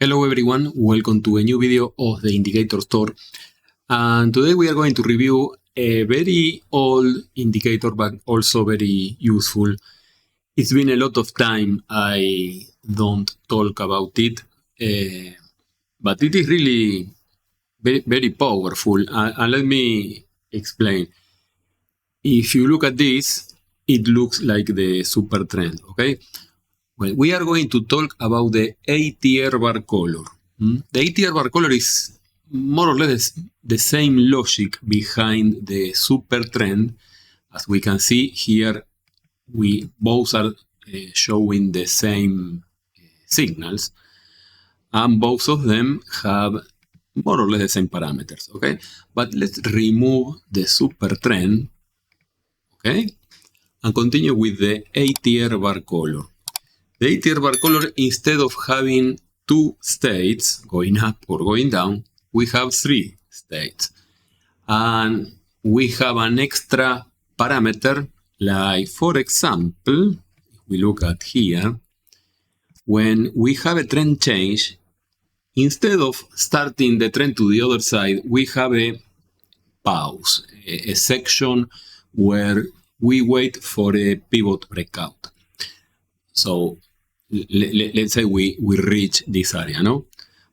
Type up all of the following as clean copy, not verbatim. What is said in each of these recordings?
Hello everyone, welcome to a new video of the indicator store, and today we are going to review a very old indicator but also very useful. It's been a lot of time I don't talk about it, but it is really very powerful, and let me explain. If you look at this, it looks like the Supertrend, okay? Well, we are going to talk about the ATR bar color. The ATR bar color is more or less the same logic behind the Supertrend. As we can see here, we both are showing the same signals, and both of them have more or less the same parameters, okay? But let's remove the Supertrend, okay? And continue with the ATR bar color. The ATR bar color, instead of having two states, going up or going down, we have three states. And we have an extra parameter, like for example, if we look at here, when we have a trend change, instead of starting the trend to the other side, we have a pause, a section where we wait for a pivot breakout. So let's say we reach this area, no?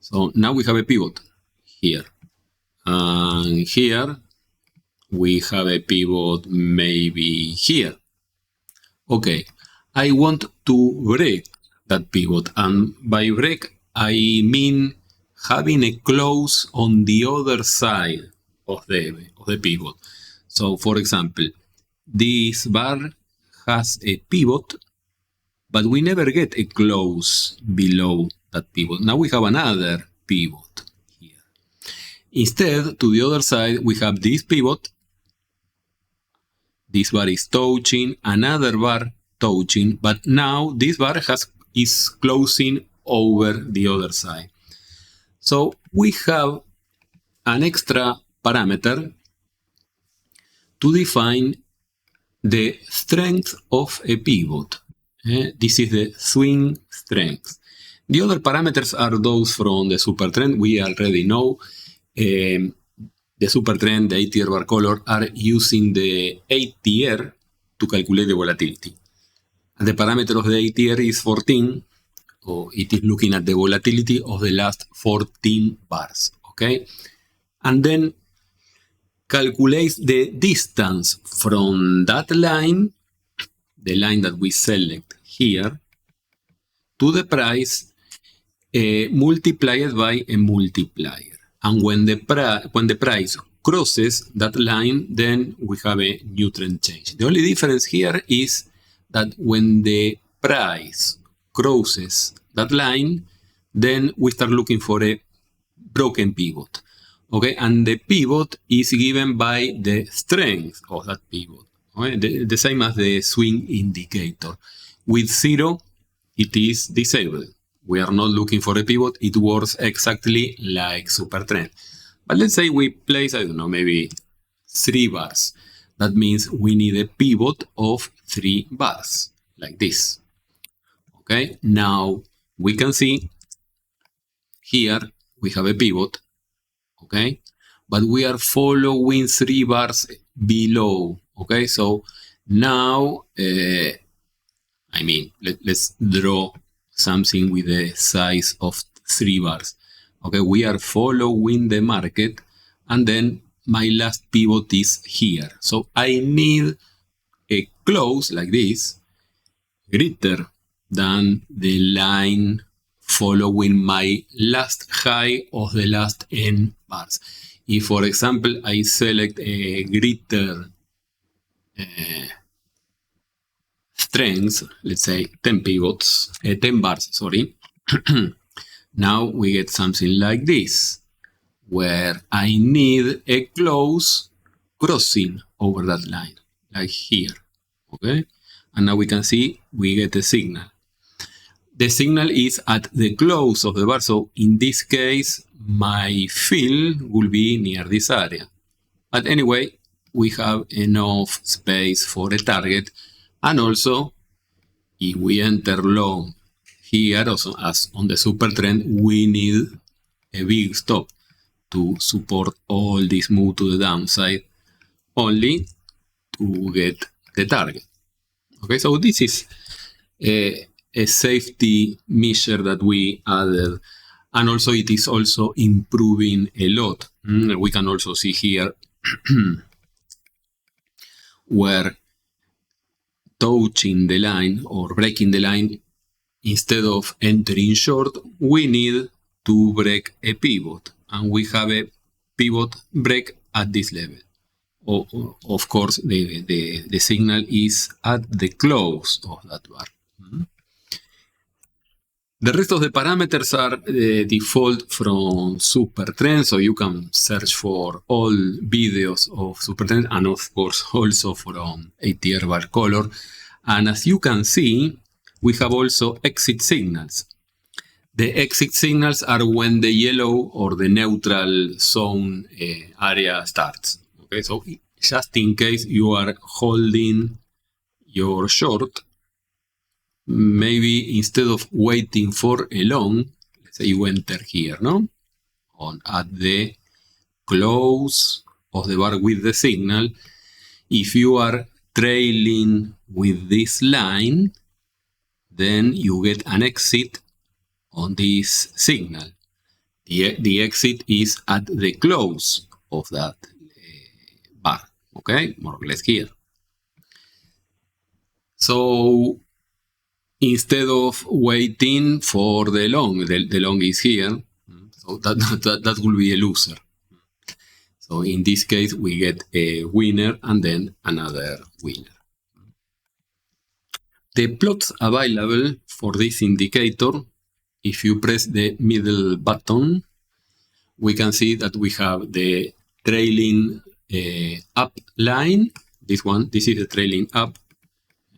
So now we have a pivot here. And here we have a pivot maybe here. Okay, I want to break that pivot. And by break, I mean having a close on the other side of the pivot. So for example, this bar has a pivot, but we never get a close below that pivot. Now we have another pivot here. Instead, to the other side, we have this pivot. This bar is touching, another bar touching, but now this bar is closing over the other side. So we have an extra parameter to define the strength of a pivot. This is the swing strength. The other parameters are those from the Supertrend. We already know the Supertrend, the ATR bar color, are using the ATR to calculate the volatility. And the parameter of the ATR is 14, or it is looking at the volatility of the last 14 bars, okay? And then calculates the distance from that line, the line that we select here, to the price multiplied by a multiplier. And when the price crosses that line, then we have a new trend change. The only difference here is that when the price crosses that line, then we start looking for a broken pivot. Okay, and the pivot is given by the strength of that pivot. Okay? The same as the swing indicator. With 0, it is disabled. We are not looking for a pivot. It works exactly like Supertrend. But let's say we place, I don't know, maybe 3 bars. That means we need a pivot of 3 bars, like this. Okay, now we can see here we have a pivot. Okay, but we are following 3 bars below. Okay, so now, let's draw something with the size of 3 bars. Okay, we are following the market, and then my last pivot is here. So I need a close like this, greater than the line following my last high of the last n bars. If, for example, I select a greater strength, let's say 10 pivots, 10 bars, sorry. Now we get something like this, where I need a close crossing over that line, like here, okay? And now we can see we get a signal. The signal is at the close of the bar, so in this case, my fill will be near this area. But anyway, we have enough space for a target, and also, if we enter long here, also as on the super trend, we need a big stop to support all this move to the downside, only to get the target. Okay, so this is a safety measure that we added, and also it is also improving a lot. We can also see here where touching the line or breaking the line, instead of entering short, we need to break a pivot, and we have a pivot break at this level. Of course, the signal is at the close of that bar. The rest of the parameters are default from Supertrend, so you can search for all videos of Supertrend, and of course also from ATR bar color. And as you can see, we have also exit signals. The exit signals are when the yellow or the neutral zone area starts. Okay, so just in case you are holding your short, maybe instead of waiting for a long, let's say you enter here, no? At the close of the bar with the signal, if you are trailing with this line, then you get an exit on this signal. The exit is at the close of that bar, okay? More or less here. So instead of waiting for the long is here, so that will be a loser. So in this case, we get a winner and then another winner. The plots available for this indicator, if you press the middle button, we can see that we have the trailing up line. This is the trailing up.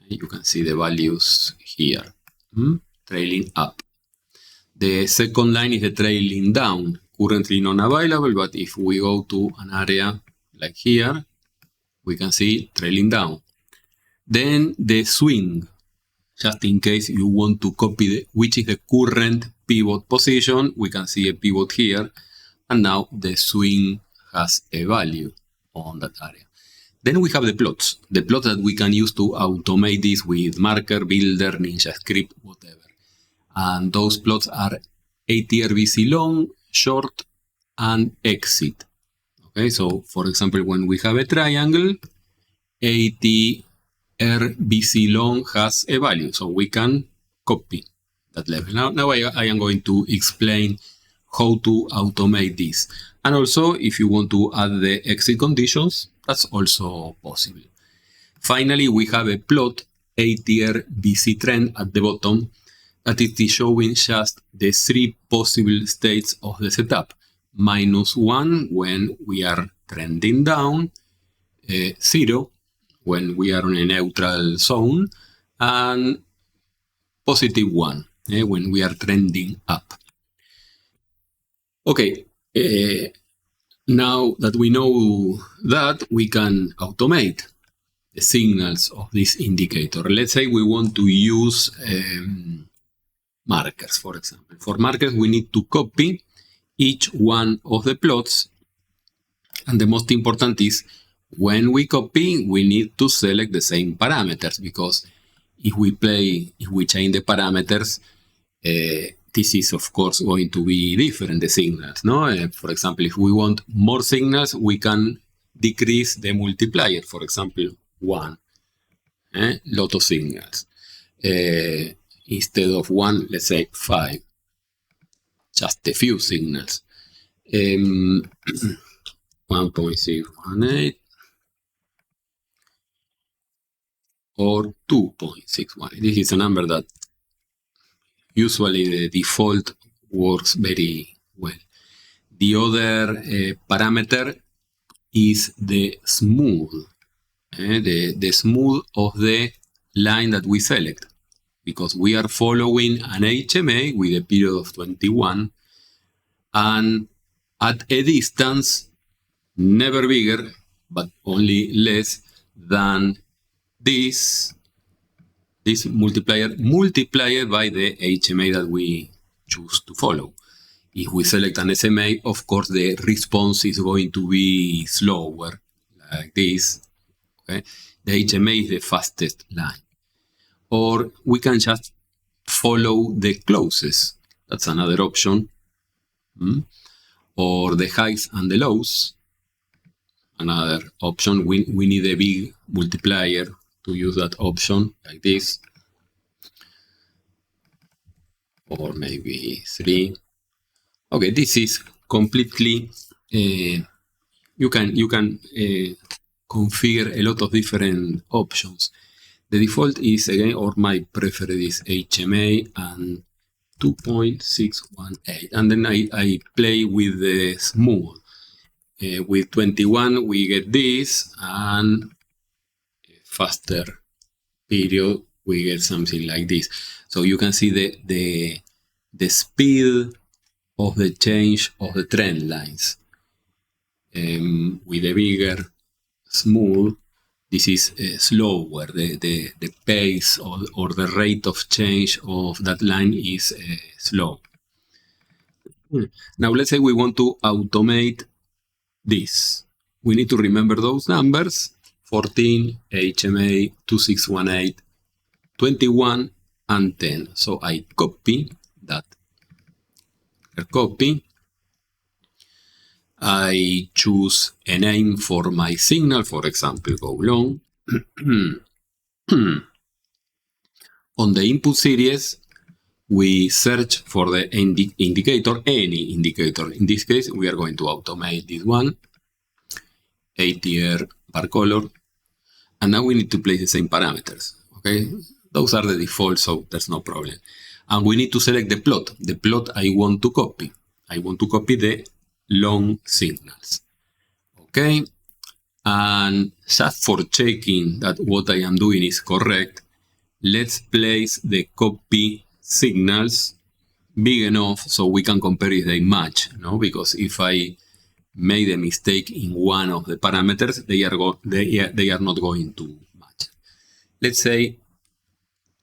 You can see the values here, trailing up. The second line is the trailing down, currently non-available, but if we go to an area like here, we can see trailing down. Then the swing, just in case you want to copy which is the current pivot position, we can see a pivot here, and now the swing has a value on that area. Then we have the plots that we can use to automate this with Marker, Builder, NinjaScript, whatever. And those plots are ATR/BC long, short, and exit. Okay, so for example, when we have a triangle, ATR/BC long has a value, so we can copy that level. Now I am going to explain how to automate this. And also, if you want to add the exit conditions, that's also possible. Finally, we have a plot, ATR/BC trend at the bottom, that it is showing just the three possible states of the setup. -1 when we are trending down, 0 when we are in a neutral zone, and +1 when we are trending up. Okay, now that we know that, we can automate the signals of this indicator. Let's say we want to use markers, for example. For markers, we need to copy each one of the plots. And the most important is, when we copy, we need to select the same parameters, because if we change the parameters, this is of course going to be different, the signals, no? For example, if we want more signals, we can decrease the multiplier, for example, 1, lot of signals. Instead of 1, let's say 5, just a few signals. 1.618 or 2.618. This is a number that usually the default works very well. The other parameter is the smooth, the smooth of the line that we select, because we are following an HMA with a period of 21, and at a distance never bigger, but only less than this this multiplier multiplied by the HMA that we choose to follow. If we select an SMA, of course, the response is going to be slower, like this. Okay? The HMA is the fastest line. Or we can just follow the closest. That's another option. Or the highs and the lows. Another option. We need a big multiplier to use that option, like this. Or maybe 3. Okay, this is completely, you can configure a lot of different options. The default is, again, or my preferred is HMA and 2.618. And then I play with the smooth. With 21, we get this, and faster period, we get something like this. So you can see the speed of the change of the trend lines. With a bigger smooth, this is slower. The pace or the rate of change of that line is slow. Now let's say we want to automate this. We need to remember those numbers: 14, HMA, 2618, 21, and 10. So I copy that. Copy. I choose a name for my signal, for example, go long. On the input series, we search for the indicator, any indicator. In this case, we are going to automate this one, ATR bar color. And now we need to place the same parameters, okay? Those are the defaults, so there's no problem. And we need to select the plot. The plot I want to copy. I want to copy the long signals, okay? And just for checking that what I am doing is correct, let's place the copy signals big enough so we can compare if they match, no? Because if I made a mistake in one of the parameters, they are not going to match. Let's say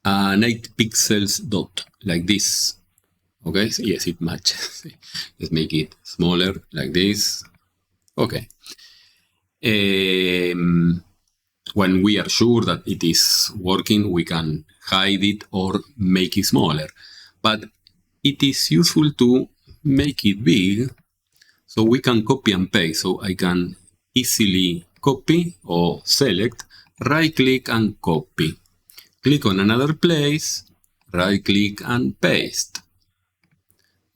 an 8 pixels dot, like this. Okay, so yes, it matches. Let's make it smaller, like this. Okay. When we are sure that it is working, we can hide it or make it smaller. But it is useful to make it big so we can copy and paste. So I can easily copy or select, right click and copy. Click on another place, right click and paste.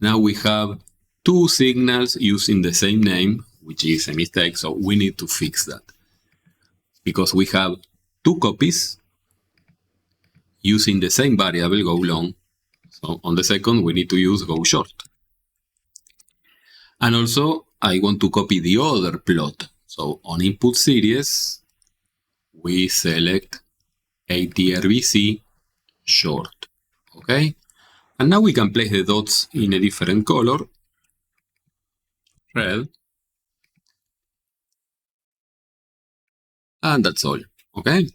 Now we have two signals using the same name, which is a mistake, so we need to fix that. Because we have two copies using the same variable, go long. So on the second, we need to use go short. And also, I want to copy the other plot. So on input series, we select ATRBC short. Okay? And now we can place the dots in a different color, red. And that's all, okay?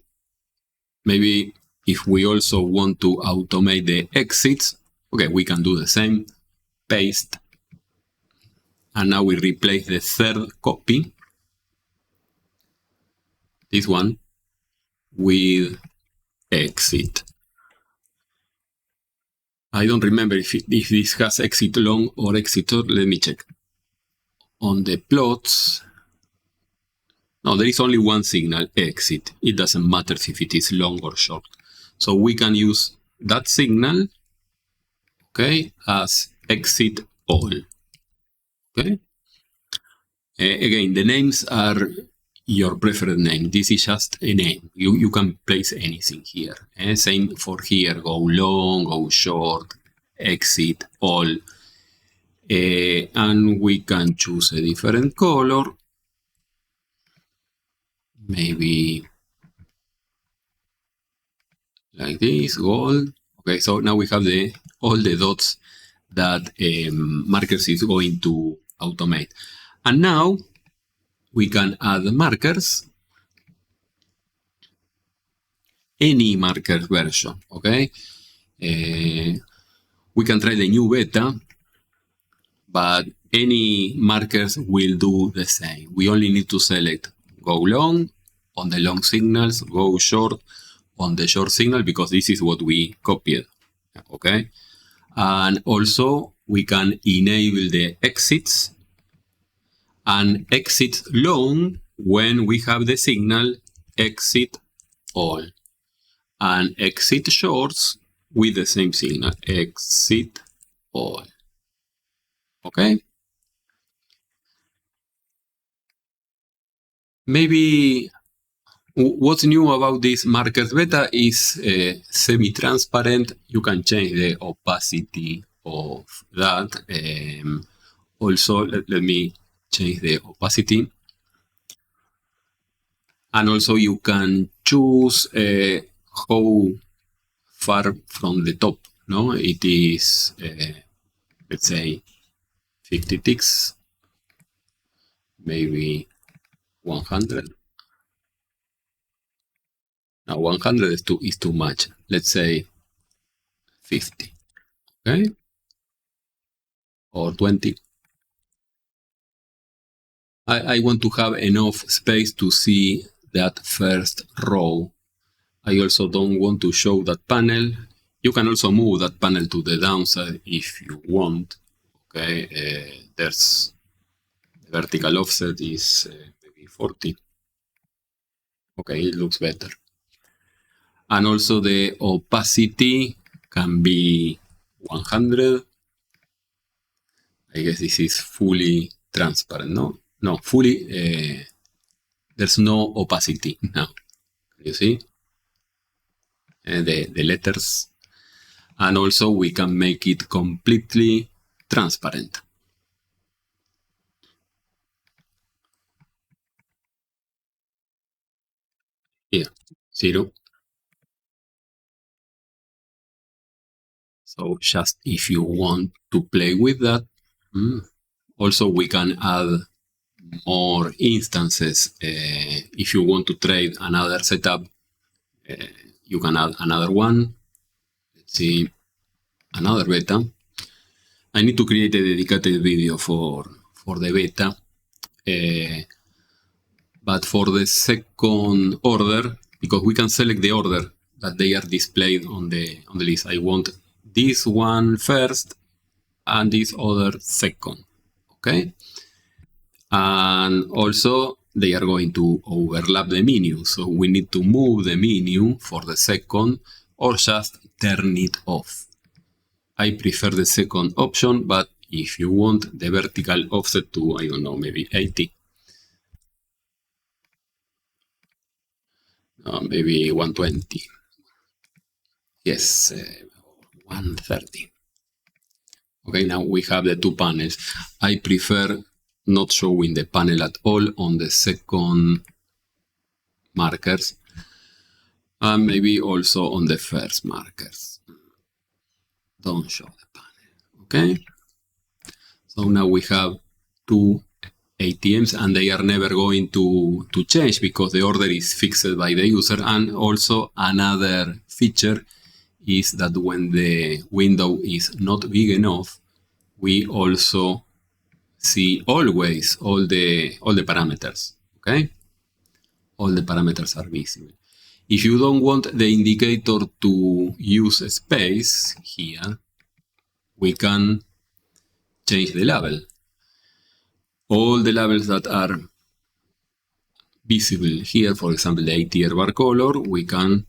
Maybe if we also want to automate the exits, okay, we can do the same, paste. And now we replace the third copy, this one, with exit. I don't remember if this has exit long or exit short. Let me check. On the plots, no, there is only one signal, exit. It doesn't matter if it is long or short. So we can use that signal, okay, as exit all. Okay. Again, the names are your preferred name. This is just a name. You can place anything here. Same for here. Go long, go short, exit, all. And we can choose a different color. Maybe like this, gold. Okay, so now we have all the dots that markers is going to automate. And now we can add markers any marker version, okay? We can try the new beta, but any markers will do the same. We only need to select go long on the long signals, go short on the short signal, because this is what we copied, okay? And also we can enable the exits and exit long when we have the signal exit all, and exit shorts with the same signal exit all, okay? Maybe what's new about this markers beta is semi-transparent. You can change the opacity of that. Also, let me change the opacity. And also you can choose how far from the top, no? It is, let's say, 50 ticks, maybe 100. Now 100 is too much. Let's say 50, okay? Or 20. I want to have enough space to see that first row. I also don't want to show that panel. You can also move that panel to the downside if you want. Okay, there's the vertical offset is maybe 40. Okay, it looks better. And also the opacity can be 100. I guess this is fully transparent, no? No, fully, there's no opacity now. You see? The letters. And also we can make it completely transparent. Here, 0. So just if you want to play with that, also we can add more instances. If you want to trade another setup, you can add another one. Let's see, another beta. I need to create a dedicated video for the beta. But for the second order, because we can select the order that they are displayed on the list. I want this one first and this other second, okay? And also they are going to overlap the menu, so we need to move the menu for the second or just turn it off. I prefer the second option, but if you want the vertical offset to, I don't know, maybe 80. Maybe 120. Yes, 130. Okay, now we have the two panels. I prefer not showing the panel at all on the second markers, and maybe also on the first markers. Don't show the panel, okay? So now we have two ATMs, and they are never going to change because the order is fixed by the user. And also another feature is that when the window is not big enough, we also see always all the parameters, okay? All the parameters are visible. If you don't want the indicator to use space here, we can change the label. All the labels that are visible here, for example, the 8-tier bar color, we can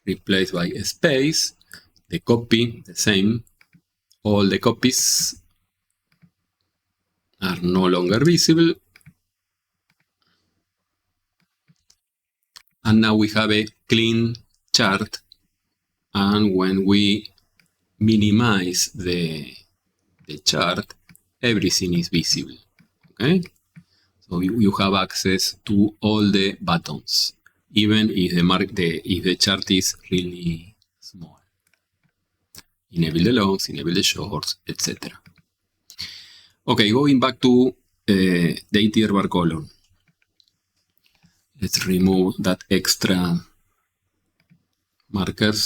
replace by a space. The copy, the same. All the copies are no longer visible. And now we have a clean chart. And when we minimize the chart, everything is visible. Okay? So you have access to all the buttons, even if the chart is really small. Enable the longs, enable the shorts, etc. Okay, going back to the 8-tier bar color. Let's remove that extra markers.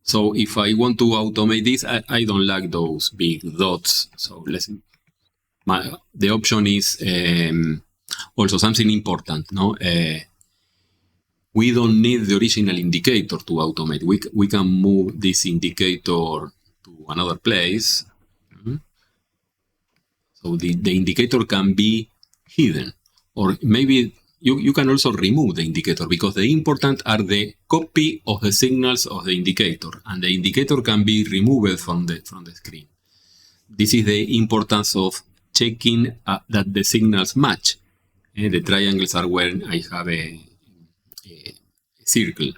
So if I want to automate this, I don't like those big dots. So the option is also something important. No, we don't need the original indicator to automate. We can move this indicator to another place. So the indicator can be hidden, or maybe you can also remove the indicator, because the important are the copy of the signals of the indicator, and the indicator can be removed from the screen. This is the importance of checking that the signals match. The triangles are when I have a circle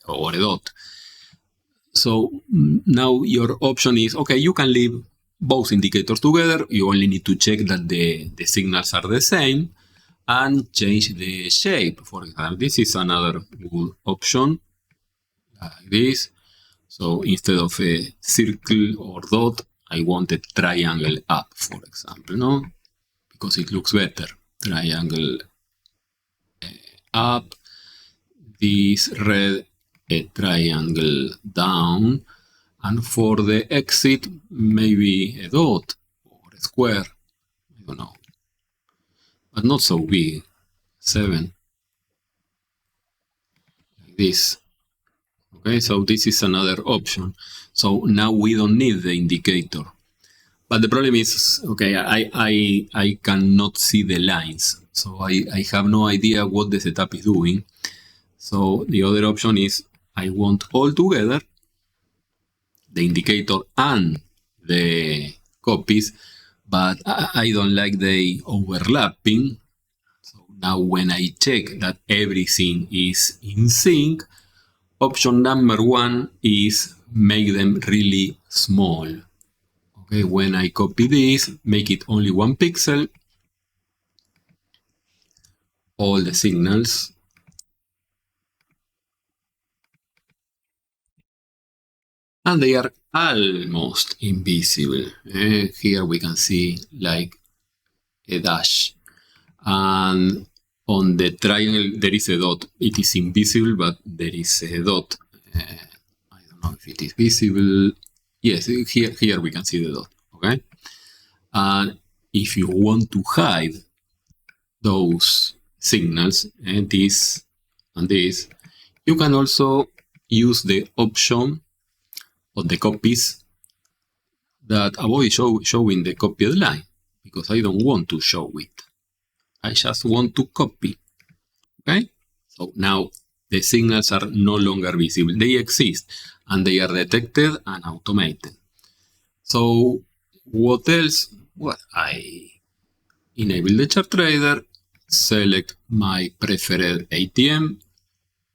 or a dot. So now your option is, okay, you can leave both indicators together. You only need to check that the signals are the same and change the shape. For example, this is another good option, like this. So instead of a circle or dot, I want a triangle up, for example, no? Because it looks better. Triangle up, this red, a triangle down, and for the exit, maybe a dot or a square, I don't know, but not so big, 7, like this. Okay, so this is another option. So now we don't need the indicator. But the problem is, okay, I cannot see the lines. So I have no idea what the setup is doing. So the other option is I want all together, the indicator and the copies, but I don't like the overlapping. So now when I check that everything is in sync, option number 1 is make them really small. Okay, when I copy this, make it only 1 pixel, all the signals. And they are almost invisible. Here we can see like a dash. And on the triangle, there is a dot. It is invisible, but there is a dot. I don't know if it is visible. Yes, here we can see the dot. Okay. And if you want to hide those signals, this and this, you can also use the option of the copies that avoid showing the copied line, because I don't want to show it. I just want to copy. Okay? So now the signals are no longer visible. They exist and they are detected and automated. So what else? Well, I enable the chart trader, select my preferred ATM,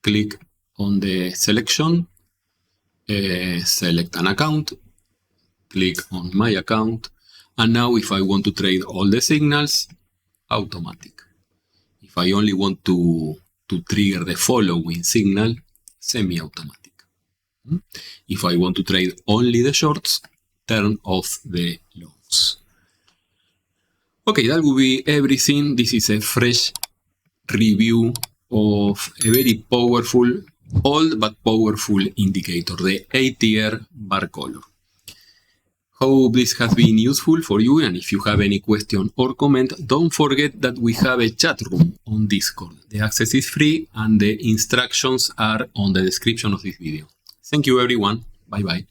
click on the selection, select an account, click on my account, and now if I want to trade all the signals, automatic. If I only want to trigger the following signal, semi-automatic. If I want to trade only the shorts, turn off the longs. Okay, that will be everything. This is a fresh review of a very powerful, old but powerful indicator, the ATR bar color. Hope this has been useful for you, and if you have any question or comment, don't forget that we have a chat room on Discord. The access is free and the instructions are on the description of this video. Thank you everyone. Bye bye.